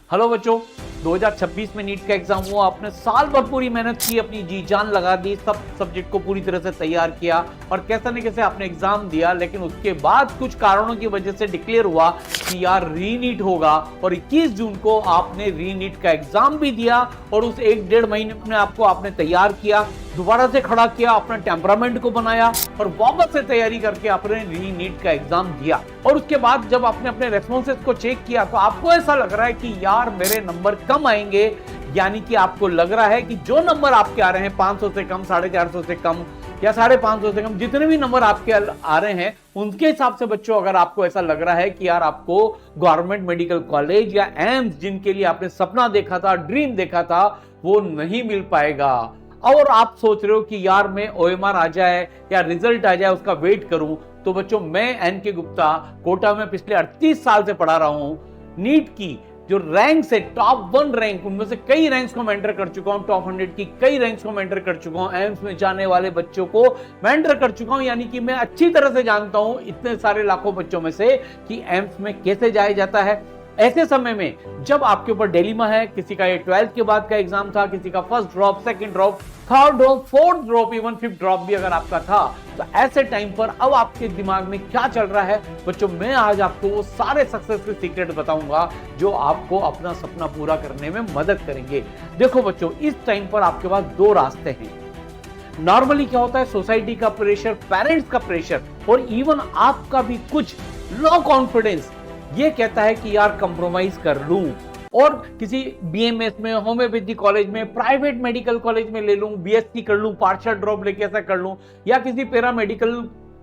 Hello बच्चों, 2026 में NEET का एग्जाम हुआ। आपने साल भर पूरी मेहनत की, अपनी जी जान लगा दी, सब सब्जेक्ट को पूरी तरह से तैयार किया और कैसे न कैसे आपने एग्जाम दिया। लेकिन उसके बाद कुछ कारणों की वजह से डिक्लेयर हुआ कि यार रीनीट होगा और 21 जून को आपने रीनीट का एग्जाम भी दिया और उस 1-1.5 महीने में आपने तैयार किया, दोबारा से खड़ा किया, अपना टेम्परामेंट को बनाया और वापस से तैयारी करके आपने रीनीट का एग्जाम दिया। और उसके बाद जब आपने अपने रेस्पॉन्सेस को चेक किया तो आपको ऐसा लग रहा है कि यार मेरे नंबर कम आएंगे, यानी कि आपको लग रहा है कि जो नंबर आपके आ रहे हैं 500 से कम, 450 से कम या 550 से कम, जितने भी नंबर आपके आ रहे हैं उनके हिसाब से बच्चों, अगर आपको ऐसा लग रहा है कि यार आपको गवर्नमेंट मेडिकल कॉलेज या एम्स, जिनके लिए आपने सपना देखा था, ड्रीम देखा था, वो नहीं मिल पाएगा। और आप सोच रहे हो कि यार मैं ओएमआर आ जाए या रिजल्ट आ जाए उसका वेट करूं, तो बच्चों मैं एनके गुप्ता कोटा में पिछले 38 साल से पढ़ा रहा हूं। नीट की जो रैंक्स है, टॉप 1 रैंक, उनमें से कई रैंक्स को मेंटर कर चुका हूं, टॉप 100 की कई रैंक्स को मेंटर कर चुका हूं, एम्स में जाने वाले बच्चों को मेंटर कर चुका हूं। यानी कि मैं अच्छी तरह से जानता हूं इतने सारे लाखों बच्चों में से कि एम्स में कैसे जाया जाता है। ऐसे समय में जब आपके ऊपर डिलेमा है, किसी का ये 12th के बाद का एग्जाम था, किसी का first drop, second drop, third drop, fourth drop, even 5th drop भी अगर आपका था, तो ऐसे टाइम पर अब आपके दिमाग में क्या चल रहा है बच्चों, मैं आज आपको वो सारे सक्सेस के सीक्रेट बताऊंगा जो आपको अपना सपना पूरा करने में मदद करेंगे। देखो बच्चों, इस टाइम पर आपके पास 2 रास्ते हैं। नॉर्मली क्या होता है, सोसाइटी का प्रेशर, पेरेंट्स का प्रेशर और इवन आपका भी कुछ लो कॉन्फिडेंस ये कहता है कि यार कंप्रोमाइज कर लूं और किसी बीएमएस में, होम्योपैथी कॉलेज में, प्राइवेट मेडिकल कॉलेज में ले लूं, बीएससी कर लूं, पार्शियल ड्रॉप लेके ऐसा कर लूं, या किसी पैरामेडिकल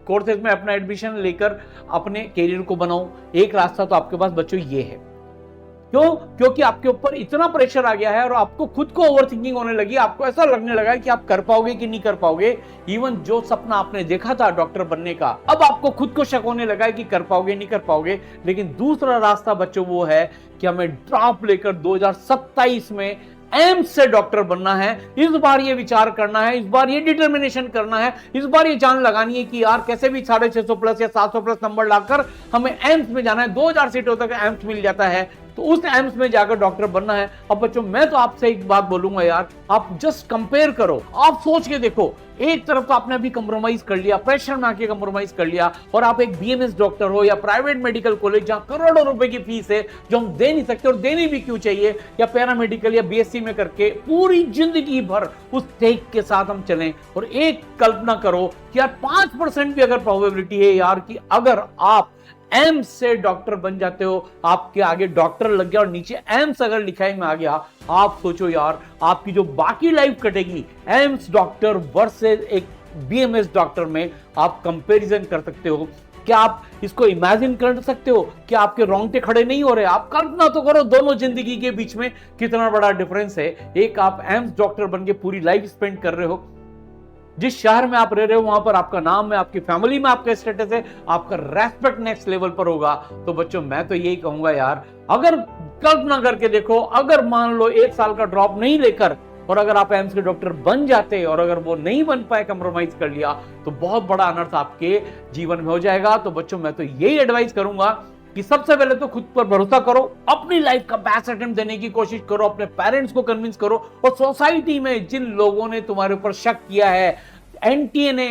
कोर्सेज में अपना एडमिशन लेकर अपने करियर को बनाऊं। एक रास्ता तो आपके पास बच्चों ये है। क्यों? क्योंकि आपके ऊपर इतना प्रेशर आ गया है और आपको खुद को ओवरथिंकिंग होने लगी, आपको ऐसा लगने लगा है कि आप कर पाओगे कि नहीं कर पाओगे। इवन जो सपना आपने देखा था डॉक्टर बनने का, अब आपको खुद को शक होने लगा है कि कर पाओगे नहीं कर पाओगे। लेकिन दूसरा रास्ता बच्चों वो है कि हमें ड्रॉप लेकर 2027 में एम्स से डॉक्टर बनना है। इस बार ये विचार करना है, इस बार ये डिटर्मिनेशन करना है, इस बार ये जान लगानी है कि यार कैसे भी 650 प्लस या 700 प्लस नंबर लाकर हमें एम्स में जाना है। 2000 सीटों तक एम्स मिल जाता है तो उस एम्स में जाकर डॉक्टर बनना है। अब बच्चों मैं तो आपसे एक बात बोलूंगा यार, आप जस्ट कंपेयर करो, आप सोच के देखो। एक तरफ तो आपने अभी कंप्रोमाइज कर लिया, प्रेशर में आके कंप्रोमाइज कर लिया और आप एक बीएमएस डॉक्टर हो या प्राइवेट मेडिकल कॉलेज जहां करोड़ों रुपए की फीस है जो हम दे नहीं सकते और देनी भी क्यों चाहिए, या पैरामेडिकल या बीएससी में करके पूरी जिंदगी भर उस टेक के साथ हम चलें। और एक कल्पना करो कि यार 5% भी अगर प्रोबेबिलिटी है यार कि अगर आप एम्स से डॉक्टर बन जाते हो, आपके आगे डॉक्टर लग गया और नीचे एम्स अगर लिखाई में आ गया, आप सोचो यार आपकी जो बाकी लाइफ कटेगी एम्स डॉक्टर वर्सेस एक बीएमएस डॉक्टर में आप कंपैरिजन कर सकते हो। क्या आप इसको इमेजिन कर सकते हो कि आपके रोंगटे खड़े नहीं हो रहे? आप कल्पना तो करो दोनों जिंदगी के बीच में कितना बड़ा डिफरेंस है। एक आप एम्स डॉक्टर बन के पूरी लाइफ स्पेंड कर रहे हो, जिस शहर में आप रह रहे हो वहां पर आपका नाम है, आपकी फैमिली में आपका स्टेटस है, आपका रेस्पेक्ट नेक्स्ट लेवल पर होगा। तो बच्चों मैं तो यही कहूंगा यार, अगर कल्पना करके देखो, अगर मान लो 1 साल का ड्रॉप नहीं लेकर और अगर आप एम्स के डॉक्टर बन जाते और अगर वो नहीं बन पाए, कंप्रोमाइज कर लिया, तो बहुत बड़ा अनर्थ आपके जीवन में हो जाएगा। तो बच्चों मैं तो यही एडवाइस करूंगा कि सबसे पहले तो खुद पर भरोसा करो, अपनी लाइफ का बेस्ट अटेम्प्ट देने की कोशिश करो, अपने पेरेंट्स को कन्विंस करो और सोसाइटी में जिन लोगों ने तुम्हारे ऊपर शक किया है, एनटीए ने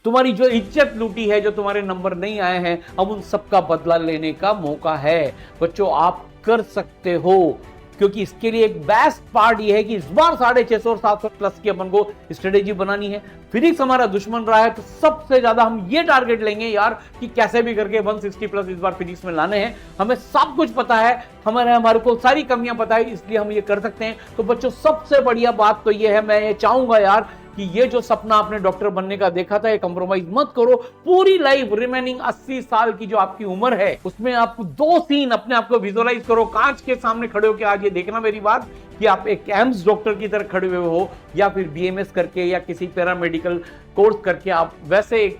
तुम्हारी जो इज्जत लूटी है, जो तुम्हारे नंबर नहीं आए हैं, अब उन सबका बदला लेने का मौका है। बच्चों आप कर सकते हो, क्योंकि इसके लिए एक बेस्ट पार्ट ये है कि इस बार 650 और 700 प्लस की अपन को स्ट्रेटेजी बनानी है। फिजिक्स हमारा दुश्मन रहा है तो सबसे ज्यादा हम ये टारगेट लेंगे यार कि कैसे भी करके 160 प्लस इस बार फिजिक्स में लाने हैं। हमें सब कुछ पता है, हमारे को सारी कमियां पता है, इसलिए हम ये कर सकते हैं। तो बच्चों सबसे बढ़िया बात तो ये है, मैं ये चाहूंगा यार कि ये जो सपना आपने डॉक्टर बनने का देखा था, ये कंप्रोमाइज मत करो। पूरी लाइफ रिमेनिंग 80 साल की जो आपकी उम्र है उसमें आप 2 सीन अपने आप को विजुअलाइज करो। कांच के सामने खड़े हो के आज ये देखना मेरी बात कि आप एक एम्स डॉक्टर की तरह खड़े हुए हो या फिर बीएमएस करके या किसी पैरामेडिकल कोर्स करके आप वैसे एक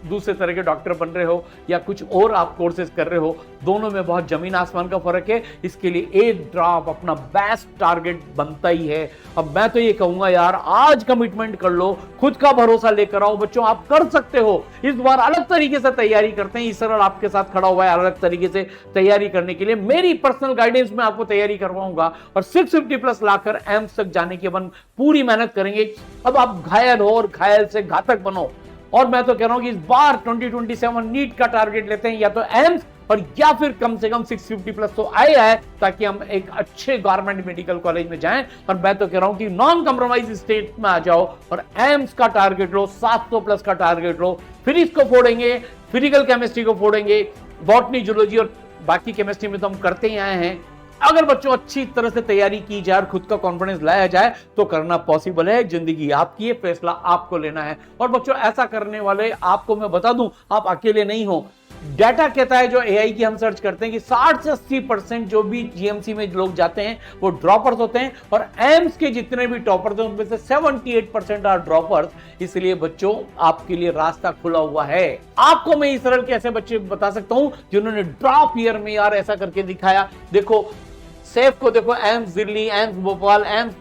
दूसरे तरह के डॉक्टर बन रहे हो या कुछ और आप कोर्सेज कर रहे हो, दोनों में बहुत जमीन आसमान का फर्क है। इसके लिए एक ड्रॉप अपना बेस्ट टारगेट बनता ही है। अब मैं तो ये कहूंगा यार, आज कमिटमेंट कर लो, खुद का भरोसा लेकर आओ बच्चों, आप कर सकते हो। इस बार अलग तरीके से तैयारी करते हैं, ईसरल आपके साथ खड़ा हुआ है अलग तरीके से तैयारी करने के लिए। मेरी पर्सनल गाइडेंस में आपको तैयारी करवाऊंगा और 650 प्लस लाकर एम्स तक जाने की अपन पूरी मेहनत करेंगे। अब आप घायल हो और घायल से घातक बनो। और मैं तो कह रहा हूं कि इस बार 2027 नीट का टारगेट लेते हैं, या तो एम्स और या फिर कम से कम 650 प्लस तो आए है, ताकि हम एक अच्छे गवर्नमेंट मेडिकल कॉलेज में जाएं। और मैं तो कह रहा हूं कि नॉन कॉम्प्रोमाइज स्टेट में आ जाओ और एम्स का टारगेट लो, 700 प्लस का टारगेट लो। फिजिक्स को फोड़ेंगे, फिजिकल केमिस्ट्री को फोड़ेंगे, बॉटनी, जूलॉजी और बाकी केमिस्ट्री में तो हम करते ही आए हैं। अगर बच्चों अच्छी तरह से तैयारी की जाए और खुद का कॉन्फिडेंस लाया जाए तो करना पॉसिबल है। जिंदगी आपकी है, फैसला आपको लेना है। और बच्चों ऐसा करने वाले आपको मैं बता दूं, आप अकेले नहीं हो। डाटा कहता है, जो एआई की हम सर्च करते हैं, कि 60 से 80% जो भी जीएमसी में लोग जाते हैं वो ड्रॉपर्स होते हैं, और एम्स के जितने भी टॉपर्स हैं उनमें से 78% आर ड्रॉपर्स। इसलिए बच्चों आपके लिए रास्ता खुला हुआ है। आपको मैं ईसरल के ऐसे बच्चे बता सकता हूं जिन्होंने ड्रॉप ईयर में यार ऐसा करके दिखाया। देखो सेफ को देखो, AIIMS Delhi, AIIMS Bhopal, AIIMS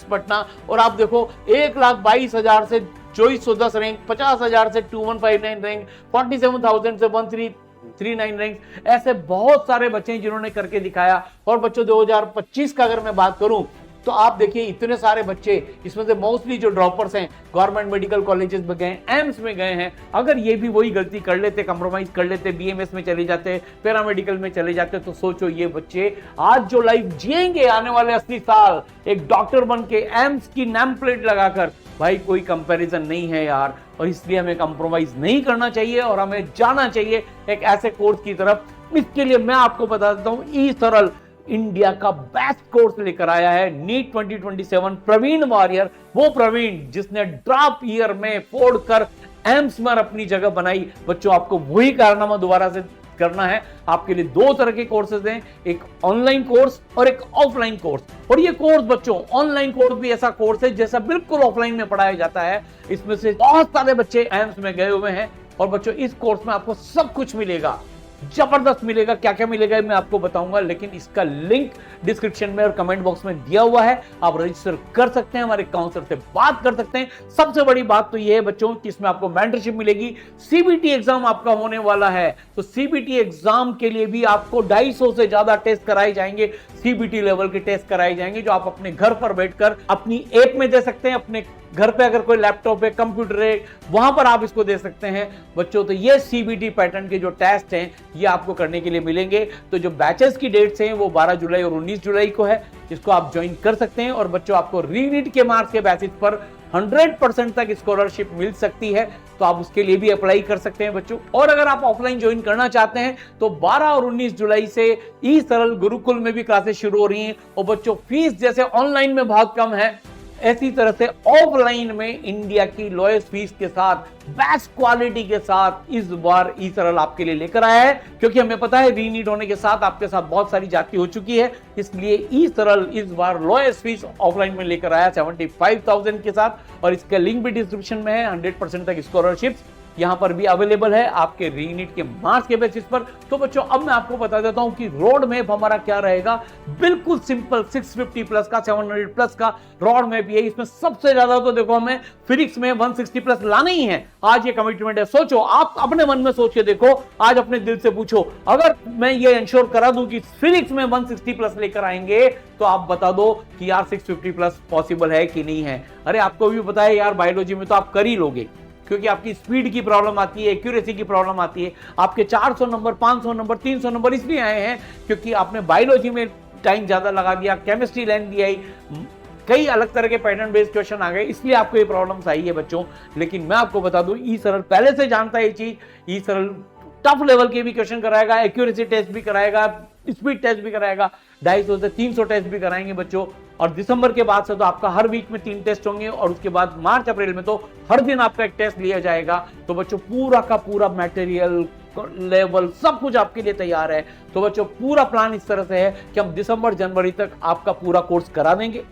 Patna, और आप देखो 1,22,000 से 2410 रैंक, 50,000 से 2159 रैंक, 47,000 से 1339 रैंक। ऐसे बहुत सारे बच्चे हैं जिन्होंने करके दिखाया। और बच्चों 2025 का अगर मैं बात करूं तो आप देखिए इतने सारे बच्चे, इसमें से मोस्टली जो ड्रॉपर्स हैं गवर्नमेंट मेडिकल कॉलेजेस में गए, एम्स में गए हैं। अगर ये भी वही गलती कर लेते, कंप्रोमाइज कर लेते, बीएमएस में चले जाते, पैरामेडिकल में चले जाते, तो सोचो ये बच्चे आज जो लाइफ जिएंगे आने वाले 80 साल एक डॉक्टर बन के, एम्स की नेम प्लेट लगाकर, भाई कोई कंपैरिजन नहीं है यार। और इसलिए हमें कंप्रोमाइज नहीं करना चाहिए और हमें जाना चाहिए एक ऐसे कोर्स की तरफ। इसके लिए मैं आपको बता देता हूं, ईसरल इंडिया का बेस्ट कोर्स लेकर आया है नीट 2027। प्रवीण वॉरियर, वो प्रवीण जिसने ड्रॉप ईयर में फोड़कर एम्स में अपनी जगह बनाई। बच्चों आपको वही कारनामा दोबारा से करना है। आपके लिए दो तरह के कोर्सेज हैं, एक ऑनलाइन कोर्स और एक ऑफलाइन कोर्स। और ये कोर्स बच्चों, ऑनलाइन कोर्स भी ऐसा कोर्स है जैसा बिल्कुल ऑफलाइन में पढ़ाया जाता है। इसमें से बहुत सारे बच्चे एम्स में गए हुए हैं। और बच्चों इस कोर्स में आपको सब कुछ मिलेगा, जबरदस्त मिलेगा। क्या क्या मिलेगा मैं आपको बताऊंगा, लेकिन इसका लिंक डिस्क्रिप्शन में और कमेंट बॉक्स में दिया हुआ है। आप रजिस्टर कर सकते हैं, हमारे काउंसलर से बात कर सकते हैं। सबसे बड़ी बात तो यह है बच्चों कि इसमें आपको मेंटरशिप मिलेगी। सीबीटी एग्जाम आपका होने वाला है, तो सीबीटी एग्जाम के लिए भी आपको 250 से ज्यादा टेस्ट कराए जाएंगे। सीबीटी लेवल के टेस्ट कराए जाएंगे जो आप अपने घर पर बैठकर अपनी ऐप में दे सकते हैं। अपने घर पे अगर कोई लैपटॉप है, कंप्यूटर है, वहां पर आप इसको दे सकते हैं बच्चों। तो ये सीबीटी पैटर्न के जो टेस्ट हैं ये आपको करने के लिए मिलेंगे। तो जो बैचेस की डेट्स हैं वो 12 जुलाई और 19 जुलाई को है, इसको आप ज्वाइन कर सकते हैं। और बच्चों आपको रीनीट के मार्क्स के बेसिस पर 100% तक स्कॉलरशिप मिल सकती है, तो आप उसके लिए भी अप्लाई कर सकते हैं बच्चों। और अगर आप ऑफलाइन ज्वाइन करना चाहते हैं तो 12 और 19 जुलाई से ईसरल गुरुकुल में भी क्लासेस शुरू हो रही हैं। और बच्चों फीस जैसे ऑनलाइन में बहुत कम है, ऐसी तरह से ऑफलाइन में इंडिया की लोएस्ट फीस के साथ, बेस्ट क्वालिटी के साथ इस बार ईसरल आपके लिए लेकर आया है। क्योंकि हमें पता है रीनीट होने के साथ आपके साथ बहुत सारी जाति हो चुकी है, इसलिए ईसरल इस बार लोएस्ट फीस ऑफलाइन में लेकर आया 75,000 के साथ। और इसका लिंक भी डिस्क्रिप्शन में है। 100% तक स्कॉलरशिप यहां पर भी अवेलेबल है आपके रीनीट के मार्क्स के बेसिस पर। तो बच्चों अब मैं आपको बता देता हूं कि रोड मैप हमारा क्या रहेगा। बिल्कुल सिंपल 650 प्लस का, 700 प्लस का रोड मैप है। इसमें सबसे ज्यादा तो देखो हमें फिजिक्स में 160 प्लस लाना ही है। आज ये कमिटमेंट है। सोचो, आप अपने मन में सोच के देखो, आज अपने दिल से पूछो, अगर मैं ये इंश्योर करा दूं कि फिजिक्स में 160 प्लस लेकर आएंगे तो आप बता दो कि यार 650 प्लस पॉसिबल है कि नहीं है। अरे आपको भी पता है यार, बायोलॉजी में तो आप कर ही लोगे, क्योंकि आपकी स्पीड की प्रॉब्लम आती है, एक्यूरेसी की प्रॉब्लम आती है। आपके 400 नंबर, 500 नंबर, 300 नंबर इसलिए आए हैं क्योंकि आपने बायोलॉजी में टाइम ज्यादा लगा दिया, केमिस्ट्री लाइन दी आई, कई अलग तरह के पैटर्न बेस्ड क्वेश्चन आ गए, इसलिए आपको ये प्रॉब्लम्स आई है बच्चों। लेकिन मैं आपको बता दूं, ईसरल पहले से जानता है ये चीज। ईसरल टफ लेवल के भी क्वेश्चन कराएगा, एक्यूरेसी टेस्ट भी कराएगा, स्पीड टेस्ट भी कराएगा, 250 से 300 टेस्ट भी कराएंगे बच्चों। और दिसंबर के बाद से तो आपका हर वीक में 3 टेस्ट होंगे, और उसके बाद मार्च अप्रैल में तो हर दिन आपका एक टेस्ट लिया जाएगा। तो बच्चों पूरा का पूरा मटेरियल, लेवल, सब कुछ आपके लिए तैयार है। तो बच्चों पूरा प्लान इस तरह से है कि हम दिसंबर जनवरी तक आपका पूरा कोर्स करा देंगे।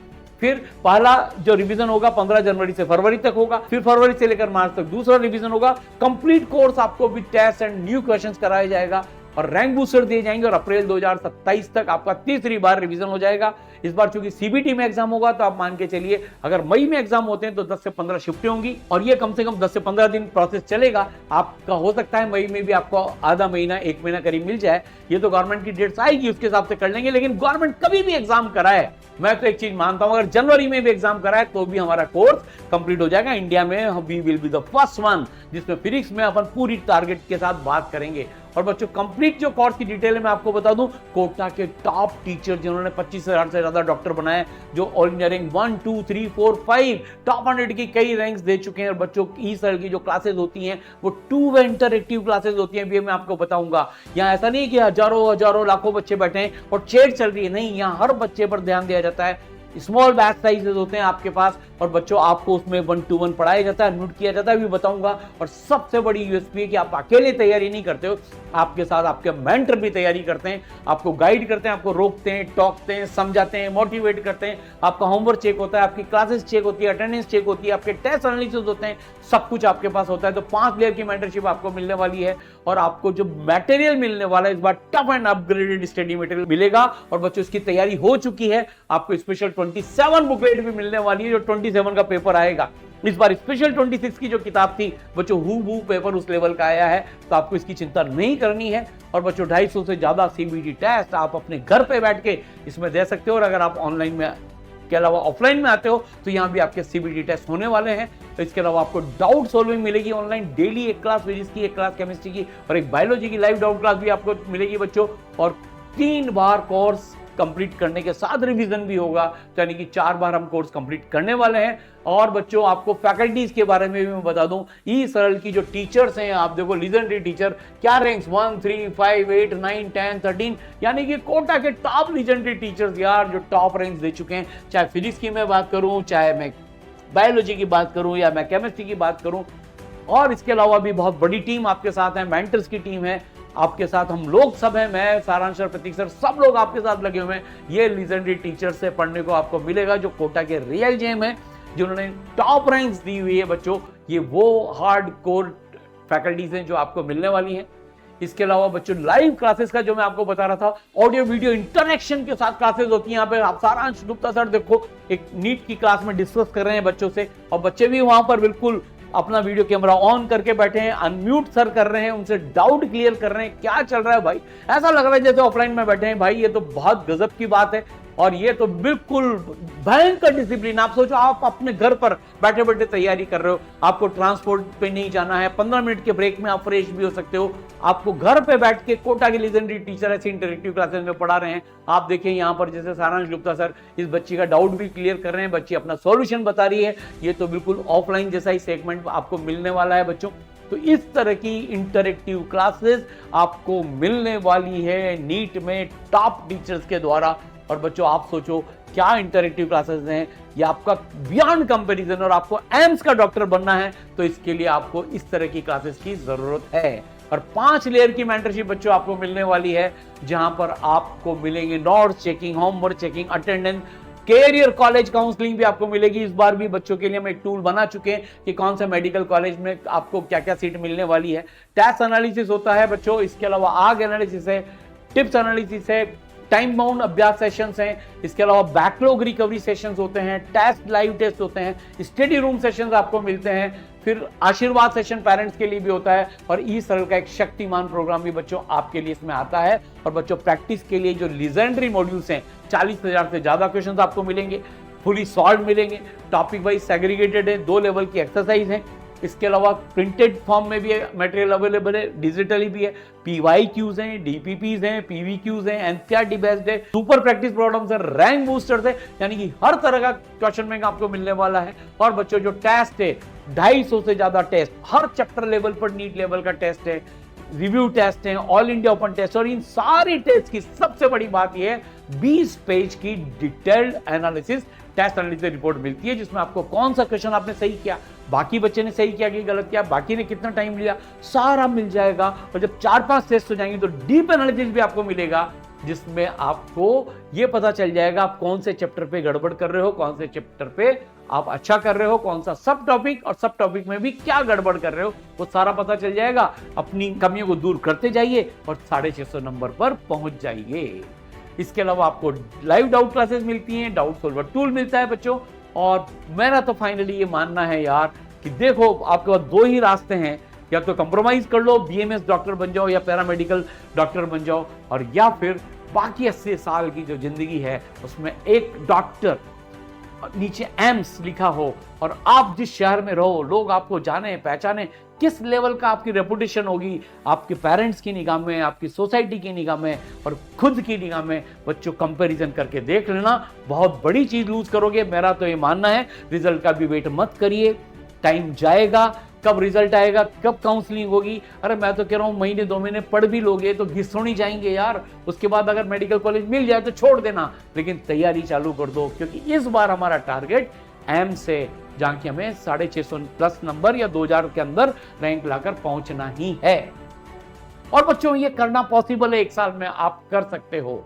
फिर पहला जो रिवीजन होगा 15 जनवरी से फरवरी तक होगा, फिर फरवरी से लेकर मार्च तक दूसरा रिवीजन होगा। कंप्लीट कोर्स आपको with test and new questions कराया जाएगा और रैंक बूस्टर दिए जाएंगे और अप्रैल 2027 तक आपका तीसरी बार रिवीजन हो जाएगा। इस बार चूंकि सीबीटी में एग्जाम होगा तो आप मान के चलिए अगर मई में एग्जाम होते हैं तो 10 से 15 शिफ्टें होंगी और ये कम से कम 10 से 15 दिन प्रोसेस चलेगा। आपका हो सकता है मई में भी आपको आधा महीना 1 महीना करीब मिल जाए, ये तो गवर्नमेंट की डेट्स आएगी उसके हिसाब से कर लेंगे। लेकिन गवर्नमेंट कभी भी एग्जाम कराए, मैं तो एक चीज मानता हूं, अगर जनवरी में भी एग्जाम कराए तो भी हमारा कोर्स कंप्लीट हो जाएगा। इंडिया में we will be the first one जिसमें फिजिक्स में अपन पूरी टारगेट के साथ बात करेंगे। और बच्चों कंप्लीट जो कोर्स की डिटेल है मैं आपको बता दूं, कोटा के टॉप टीचर जिन्होंने 25,000 से ज्यादा डॉक्टर बनाए, जो ऑल इंडिया रैंक 1 2 3 4 5 टॉप 100 की कई रैंक्स दे चुके हैं। और बच्चों इस तरह की जो क्लासेस होती हैं वो 2 वे इंटरएक्टिव क्लासेस होती हैं, भी मैं आपको बताऊंगा। यहाँ ऐसा नहीं कि हजारों लाखों बच्चे बैठे हैं और चेयर चल रही है, नहीं, यहाँ हर बच्चे पर ध्यान दिया जाता है। स्मॉल बैच साइजेस होते हैं आपके पास और बच्चों आपको उसमें 1-to-1 पढ़ाया जाता है, म्यूट किया जाता है, भी बताऊंगा। और सबसे बड़ी यूएसपी है कि आप अकेले तैयारी नहीं करते हो, आपके साथ आपके मेंटर भी तैयारी करते हैं, आपको गाइड करते हैं, आपको रोकते हैं, टोकते हैं, समझाते हैं, मोटिवेट करते हैं। आपका होमवर्क चेक होता है, आपकी क्लासेस चेक होती है, अटेंडेंस चेक होती है, आपके टेस्ट एनालिसिस होते हैं, सब कुछ आपके पास होता है। तो 5 लेयर की मेंटरशिप आपको मिलने वाली है और आपको जो मटेरियल मिलने वाला है इस बार tough and upgraded study material मिलेगा। और बच्चों इसकी तैयारी हो चुकी है, आपको स्पेशल 27 बुकलेट भी मिलने वाली है, जो 27 का पेपर आएगा। इस बार स्पेशल 26 की जो किताब थी बच्चों हू पेपर उस लेवल का आया है, तो आपको इसकी चिंता नहीं करनी है। और बच्चों 250 से ज्यादा सीबीटी टेस्ट आप अपने घर पे बैठ के इसमें दे सकते हो। और अगर आप ऑनलाइन में के अलावा ऑफलाइन में आते हो तो यहाँ भी आपके सीबीटी टेस्ट होने वाले हैं। तो इसके अलावा आपको डाउट सॉल्विंग मिलेगी ऑनलाइन, डेली एक क्लास फिजिक्स की, एक क्लास केमिस्ट्री की और एक बायोलॉजी की लाइव डाउट क्लास भी आपको मिलेगी बच्चों। और 3 बार कोर्स कंप्लीट करने के साथ रिवीजन भी होगा, यानी कि 4 बार हम कोर्स कंप्लीट करने वाले हैं। और बच्चों आपको फैकल्टीज के बारे में भी मैं बता दूं, ई सरल की जो टीचर्स हैं, आप देखो लीजेंडरी टीचर, क्या रैंक्स 1 3 5 8 9 10 13, यानी कि कोटा के टॉप लीजेंडरी टीचर्स यार, जो टॉप रैंक्स दे चुके हैं। चाहे फिजिक्स की मैं बात करूं, चाहे मैं बायोलॉजी की बात करूं या मैं केमिस्ट्री की बात करूं। और इसके अलावा भी बहुत बड़ी टीम आपके साथ है, मेंटर्स की टीम है आपके साथ, हम लोग सब हैं, मैं सारांश सर, प्रतीक सर, सब लोग आपके साथ लगे हुए हैं। ये लीजेंडरी टीचर से पढ़ने को आपको मिलेगा, जो कोटा के रियल जेम है, जिन्होंने टॉप रैंक्स दी हुई है बच्चों। ये वो हार्ड कोर फैकल्टीज हैं जो आपको मिलने वाली हैं। इसके अलावा बच्चों लाइव क्लासेस का जो मैं आपको बता रहा था, ऑडियो वीडियो इंटरेक्शन के साथ क्लासेस होती हैं। यहाँ पे आप सारांश गुप्ता सर देखो एक नीट की क्लास में डिस्कस कर रहे हैं बच्चों से, और बच्चे भी वहां पर बिल्कुल अपना वीडियो कैमरा ऑन करके बैठे हैं, अनम्यूट सर कर रहे हैं, उनसे डाउट क्लियर कर रहे हैं, क्या चल रहा है भाई, ऐसा लग रहा है जैसे ऑफलाइन में बैठे हैं। भाई ये तो बहुत गजब की बात है और ये तो बिल्कुल भयंकर डिसिप्लिन। आप सोचो आप अपने घर पर बैठे बैठे तैयारी कर रहे हो, आपको ट्रांसपोर्ट पे नहीं जाना है, 15 मिनट के ब्रेक में आप फ्रेश भी हो सकते हो, आपको घर पे बैठ के कोटा के लीजेंडरी टीचर ऐसे इंटरेक्टिव क्लासेस में पढ़ा रहे हैं। आप देखिए यहाँ पर जैसे सारांश गुप्ता सर इस बच्ची का डाउट भी क्लियर कर रहे हैं, बच्ची अपना सॉल्यूशन बता रही है। ये तो बिल्कुल ऑफलाइन जैसा ही सेगमेंट आपको मिलने वाला है बच्चों। तो इस तरह की इंटरेक्टिव क्लासेस आपको मिलने वाली है नीट में टॉप टीचर्स के द्वारा। और बच्चों आप सोचो क्या इंटरेक्टिव क्लासेस हैं, ये आपका बियॉन्ड कंपैरिजन। और आपको एम्स का डॉक्टर बनना है तो इसके लिए आपको इस तरह की क्लासेस की जरूरत है। और 5 लेयर की मेंटरशिप बच्चों आपको मिलने वाली है, जहां पर आपको मिलेंगे notes checking, homework checking, attendance, career college counselling भी आपको मिलेगी। इस बार भी बच्चों के लिए हम एक टूल बना चुके हैं कि कौन सा मेडिकल कॉलेज में आपको क्या क्या सीट मिलने वाली है। टेस्ट एनालिसिस होता है बच्चों, इसके अलावा आग एनालिसिस है, टिप्स एनालिसिस है, टाइम बाउंड अभ्यास सेशंस हैं, इसके अलावा बैकलॉग रिकवरी सेशंस होते हैं, टेस्ट लाइव टेस्ट होते हैं, स्टडी रूम सेशंस आपको मिलते हैं, फिर आशीर्वाद सेशन पेरेंट्स के लिए भी होता है। और ई सरल का एक शक्तिमान प्रोग्राम भी बच्चों आपके लिए इसमें आता है। और बच्चों प्रैक्टिस के लिए जो लीजेंडरी मॉड्यूल्स हैं, 40,000 से ज्यादा क्वेश्चंस आपको मिलेंगे, फुली सॉल्व मिलेंगे, टॉपिक वाइज सेग्रीगेटेड है, 2 लेवल की एक्सरसाइज है। इसके अलावा प्रिंटेड फॉर्म में भी मटेरियल अवेलेबल है, डिजिटली भी है, PYQs हैं, DPPs हैं, PVQs हैं, NCERT बेस्ड है, सुपर प्रैक्टिस प्रॉब्लम्स है, रैंक बूस्टर्स है, यानी कि हर तरह का क्वेश्चन बैंक आपको मिलने वाला है। और बच्चों जो टेस्ट है 250 से ज्यादा टेस्ट, हर चैप्टर लेवल पर नीट लेवल का टेस्ट है, रिव्यू टेस्ट है, ऑल इंडिया ओपन टेस्ट। और इन सारी टेस्ट की सबसे बड़ी बात यह है 20 पेज की detailed analysis test analysis report मिलती है, जिसमें आपको कौन सा क्वेश्चन आपने सही किया, बाकी बच्चे ने सही किया कि गलत किया, बाकी ने कितना टाइम लिया, सारा मिल जाएगा। और जब 4-5 टेस्ट हो जाएंगे तो डीप एनालिसिस भी आपको मिलेगा जिसमें आपको ये पता चल जाएगा आप कौन से चैप्टर पे गड़बड़ कर रहे हो, कौन से चैप्टर पे आप अच्छा कर रहे हो, कौन सा सब टॉपिक और सब टॉपिक में भी क्या गड़बड़ कर रहे हो, वो सारा पता चल जाएगा। अपनी कमियों को दूर करते जाइए और 650 नंबर पर पहुंच जाइए। इसके अलावा आपको लाइव डाउट क्लासेस मिलती हैं, डाउट सोल्वर टूल मिलता है बच्चों। और मेरा तो फाइनली ये मानना है यार कि देखो आपके पास दो ही रास्ते हैं, या तो कंप्रोमाइज कर लो, बीएमएस डॉक्टर बन जाओ या पैरामेडिकल डॉक्टर बन जाओ, और या फिर बाकी 80 साल की जो जिंदगी है उसमें एक डॉक्टर नीचे एम्स लिखा हो और आप जिस शहर में रहो लोग आपको जाने पहचाने, किस लेवल का आपकी रेपुटेशन होगी आपके पेरेंट्स की निगाह में, आपकी सोसाइटी की निगाह में और खुद की निगाह में। बच्चों कंपैरिजन करके देख लेना, बहुत बड़ी चीज लूज करोगे, मेरा तो ये मानना है। रिजल्ट का भी वेट मत करिए, टाइम जाएगा, कब रिजल्ट आएगा, कब काउंसलिंग होगी। अरे मैं तो कह रहा हूं महीने 2 महीने पढ़ भी लोगे तो घिसोड़ी जाएंगे यार। उसके बाद अगर मेडिकल कॉलेज मिल जाए तो छोड़ देना, लेकिन तैयारी चालू कर दो, क्योंकि इस बार हमारा टारगेट एम से जहां कि हमें 650 प्लस नंबर या 2000 के अंदर रैंक लाकर पहुंचना ही है। और बच्चों ये करना पॉसिबल है, 1 साल में आप कर सकते हो।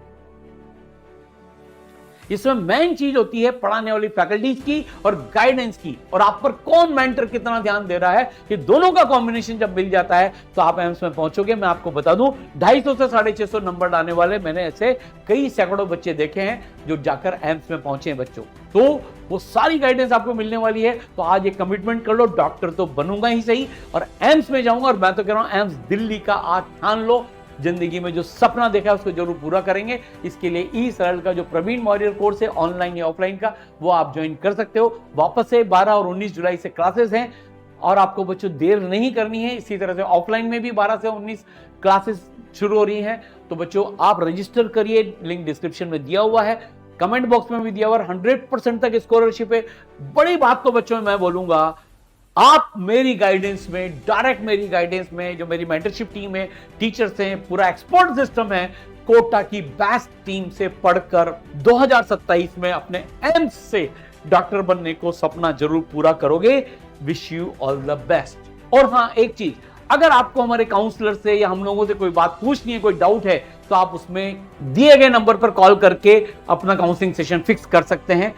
इसमें मेन चीज होती है पढ़ाने वाली फैकल्टीज की और गाइडेंस की, और आप पर कौन मेंटर कितना ध्यान दे रहा है। कि दोनों का कॉम्बिनेशन जब मिल जाता है तो आप एम्स में पहुंचोगे। मैं आपको बता दूं 250 से 650 नंबर लाने वाले मैंने ऐसे कई सैकड़ों बच्चे देखे हैं जो जाकर एम्स में पहुंचे हैं बच्चों। तो वो सारी गाइडेंस आपको मिलने वाली है। तो आज एक कमिटमेंट कर लो, डॉक्टर तो बनूंगा ही सही और एम्स में जाऊंगा। और मैं तो कह रहा हूं एम्स दिल्ली का आज ठान लो, जिंदगी में जो सपना देखा है उसको जरूर पूरा करेंगे। इसके लिए ई सरल का जो प्रवीण वॉरियर कोर्स है ऑनलाइन या ऑफलाइन का, वो आप ज्वाइन कर सकते हो। वापस से 12 और 19 जुलाई से क्लासेस हैं और आपको बच्चों देर नहीं करनी है। इसी तरह से ऑफलाइन में भी 12 से 19 क्लासेस शुरू हो रही हैं। तो बच्चों आप रजिस्टर करिए, लिंक डिस्क्रिप्शन में दिया हुआ है, कमेंट बॉक्स में भी दिया हुआ है। 100% तक स्कॉलरशिप है। बड़ी बात तो बच्चों मैं बोलूंगा, आप मेरी गाइडेंस में, डायरेक्ट मेरी गाइडेंस में, जो मेरी मेंटरशिप टीम है, टीचर्स हैं, पूरा एक्सपर्ट सिस्टम है, कोटा की बेस्ट टीम से पढ़कर 2027 में अपने एम्स से डॉक्टर बनने को सपना जरूर पूरा करोगे। Wish you all the best. और हाँ एक चीज, अगर आपको हमारे काउंसलर से या हम लोगों से कोई बात पूछनी है, कोई डाउट है, तो आप उसमें दिए गए नंबर पर कॉल करके अपना काउंसलिंग सेशन फिक्स कर सकते हैं।